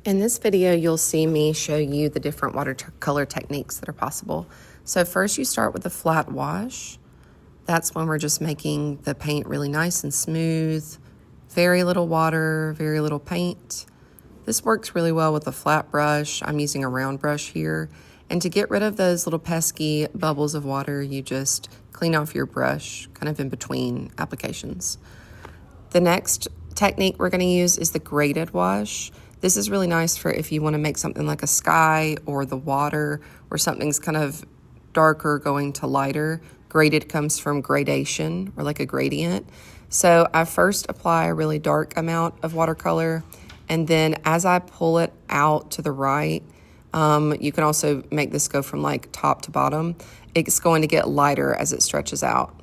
In this video, you'll see me show you the different watercolor techniques that are possible. So first you start with a flat wash. That's when we're just making the paint really nice and smooth. Very little water, very little paint. This works really well with a flat brush. I'm using a round brush here. And to get rid of those little pesky bubbles of water, you just clean off your brush kind of in between applications. The next technique we're going to use is the graded wash. This is really nice for if you want to make something like a sky or the water where something's kind of darker going to lighter. Graded comes from gradation or like a gradient. So I first apply a really dark amount of watercolor, and then as I pull it out to the right, you can also make this go from like top to bottom. It's going to get lighter as it stretches out.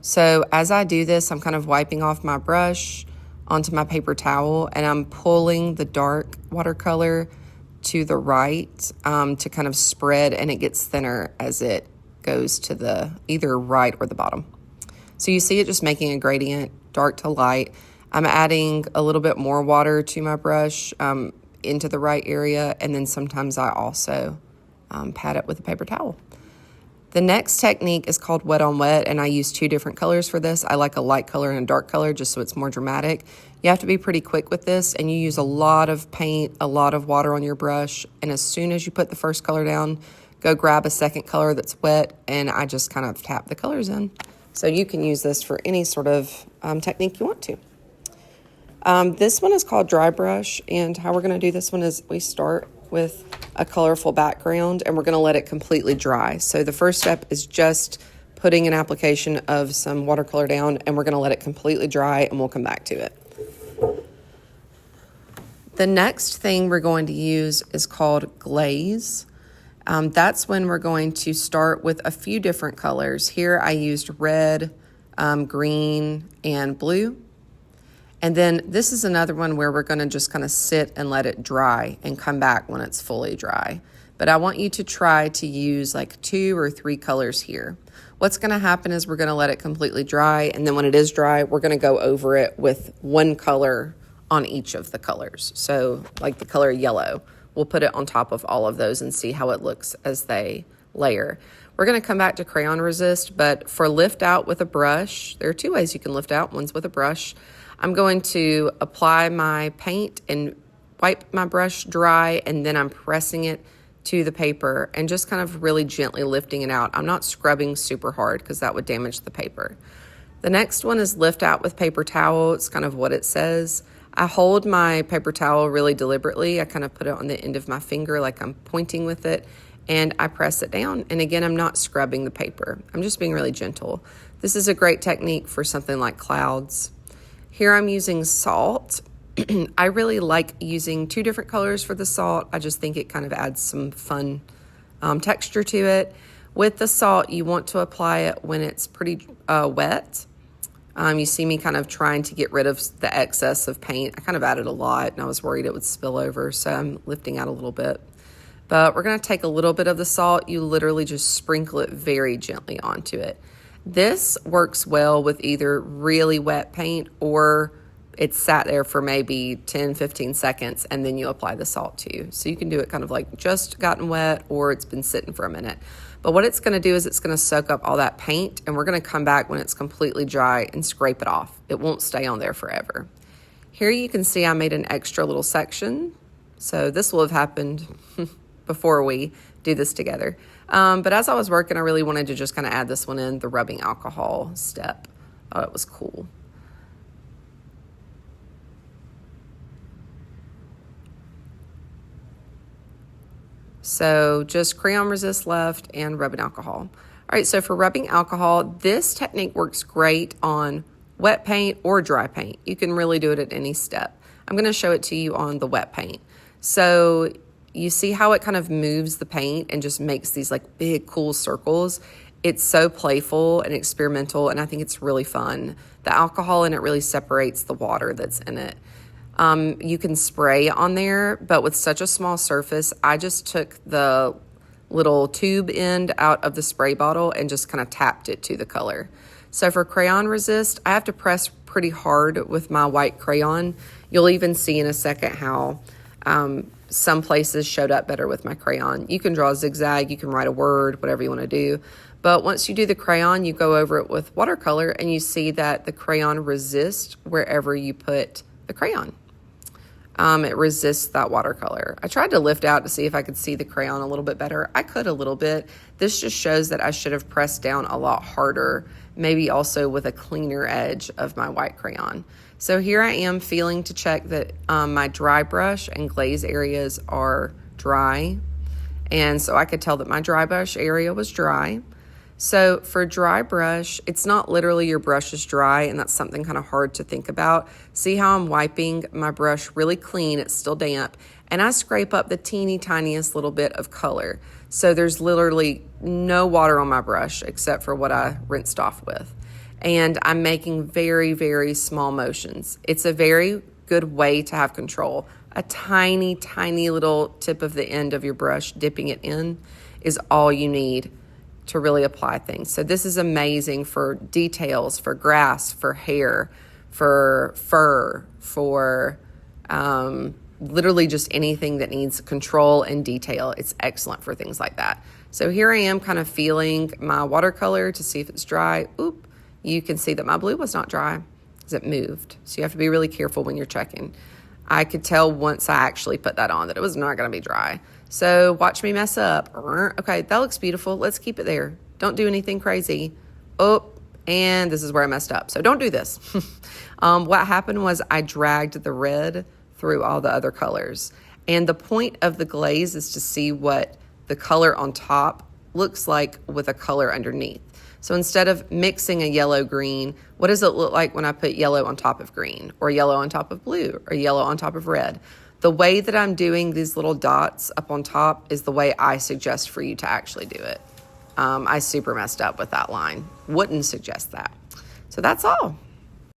So as I do this, I'm kind of wiping off my brush onto my paper towel, and I'm pulling the dark watercolor to the right to kind of spread, and it gets thinner as it goes to the either right or the bottom. So you see it just making a gradient, dark to light. I'm adding a little bit more water to my brush into the right area, and then sometimes I also pat it with a paper towel. The next technique is called wet on wet, and I use two different colors for this. I like a light color and a dark color just so it's more dramatic. You have to be pretty quick with this, and you use a lot of paint, a lot of water on your brush, and as soon as you put the first color down, go grab a second color that's wet, and I just kind of tap the colors in. So you can use this for any sort of technique you want to. This one is called dry brush, and how we're going to do this one is we start with a colorful background, and we're going to let it completely dry. So the first step is just putting an application of some watercolor down, and we're going to let it completely dry, and we'll come back to it. The next thing we're going to use is called glaze. That's when we're going to start with a few different colors. Here I used red, green, and blue. And then this is another one where we're going to just kind of sit and let it dry and come back when it's fully dry. But I want you to try to use like 2 or 3 colors here. What's going to happen is we're going to let it completely dry, and then when it is dry, we're going to go over it with one color on each of the colors. So like the color yellow, we'll put it on top of all of those and see how it looks as they layer. We're going to come back to crayon resist, but for lift out with a brush, there are 2 ways you can lift out. One's with a brush. I'm going to apply my paint and wipe my brush dry, and then I'm pressing it to the paper and just kind of really gently lifting it out. I'm not scrubbing super hard because that would damage the paper. The next one is lift out with paper towel. It's kind of what it says. I hold my paper towel really deliberately. I kind of put it on the end of my finger like I'm pointing with it, and I press it down. And again, I'm not scrubbing the paper. I'm just being really gentle. This is a great technique for something like clouds. Here I'm using salt. I really like using 2 different colors for the salt. I just think it kind of adds some fun texture to it. With the salt, you want to apply it when it's pretty wet. You see me kind of trying to get rid of the excess of paint. I kind of added a lot, and I was worried it would spill over, so I'm lifting out a little bit. But we're going to take a little bit of the salt. You literally just sprinkle it very gently onto it. This works well with either really wet paint or it's sat there for maybe 10, 15 seconds and then you apply the salt too. So you can do it kind of like just gotten wet or it's been sitting for a minute. But what it's going to do is it's going to soak up all that paint, and we're going to come back when it's completely dry and scrape it off. It won't stay on there forever. Here you can see I made an extra little section. So this will have happened before we do this together. But as I was working, I really wanted to just kind of add this one in, the rubbing alcohol step. Thought it was cool. So just crayon resist left and rubbing alcohol. All right, so for rubbing alcohol, this technique works great on wet paint or dry paint. You can really do it at any step. I'm going to show it to you on the wet paint. So you see how it kind of moves the paint and just makes these like big cool circles. It's so playful and experimental, and I think it's really fun. The alcohol in it really separates the water that's in it. You can spray on there, but with such a small surface, I just took the little tube end out of the spray bottle and just kind of tapped it to the color. So for crayon resist, I have to press pretty hard with my white crayon. You'll even see in a second how Some places showed up better with my crayon. You can draw a zigzag, you can write a word, whatever you want to do. But once you do the crayon, you go over it with watercolor and you see that the crayon resists wherever you put the crayon. It resists that watercolor. I tried to lift out to see if I could see the crayon a little bit better. I could a little bit. This just shows that I should have pressed down a lot harder, maybe also with a cleaner edge of my white crayon. So here I am feeling to check that my dry brush and glaze areas are dry. And so I could tell that my dry brush area was dry. So for dry brush, it's not literally your brush is dry, and that's something kind of hard to think about. See how I'm wiping my brush really clean, it's still damp, and I scrape up the teeny tiniest little bit of color. So there's literally no water on my brush except for what I rinsed off with. And I'm making very, very small motions. It's a very good way to have control. A tiny, tiny little tip of the end of your brush, dipping it in, is all you need to really apply things. So this is amazing for details, for grass, for hair, for fur, for literally just anything that needs control and detail. It's excellent for things like that. So here I am kind of feeling my watercolor to see if it's dry. Oop, you can see that my blue was not dry because it moved. So you have to be really careful when you're checking. I could tell once I actually put that on that it was not going to be dry. So watch me mess up. Okay, that looks beautiful. Let's keep it there. Don't do anything crazy. Oh, and this is where I messed up. So don't do this. What happened was I dragged the red through all the other colors. And the point of the glaze is to see what the color on top looks like with a color underneath. So instead of mixing a yellow-green, what does it look like when I put yellow on top of green, or yellow on top of blue, or yellow on top of red? The way that I'm doing these little dots up on top is the way I suggest for you to actually do it. I super messed up with that line. Wouldn't suggest that. So that's all.